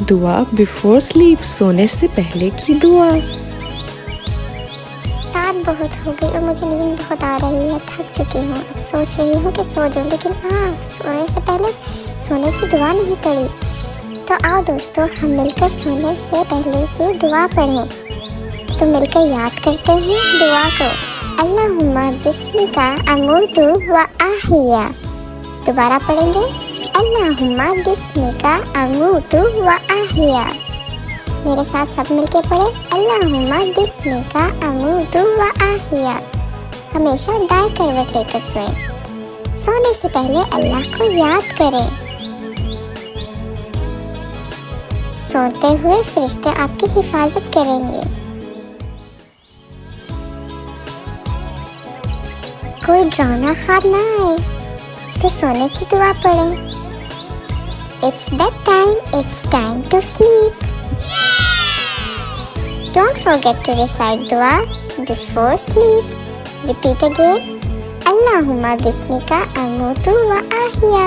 दुआ before sleep, सोने से पहले की दुआ। रात बहुत हो गई और मुझे नींद बहुत आ रही है, थक चुकी हूँ। अब सोच रही हूँ कि सो जाऊँ, लेकिन सोने से पहले सोने की दुआ नहीं पढ़ी। तो आओ दोस्तों, हम मिलकर सोने से पहले की दुआ पढ़ें। तो मिलकर याद करते हैं दुआ को। अल्लाहुम्मा बिस्मिका अमूतु व अहिया। दोबारा पढ़ेंगे, अल्लाहुम्मा बिस्मिका अमूतु व अहिया। मेरे साथ सब मिलके पढ़े, अल्लाहुम्मा बिस्मिका अमूतु व अहिया। हमेशा दाएं करवट लेकर सोएं। सोने से पहले अल्लाह को याद करें। सोते हुए फरिश्ते आपकी हिफाजत करेंगे। कोई डरावना ख्वाब ना आए तो सोने की दुआ पढ़ें। It's bedtime, it's time to sleep. Don't forget to recite dua before sleep. Repeat again. Allahumma bismika amutu wa ahya.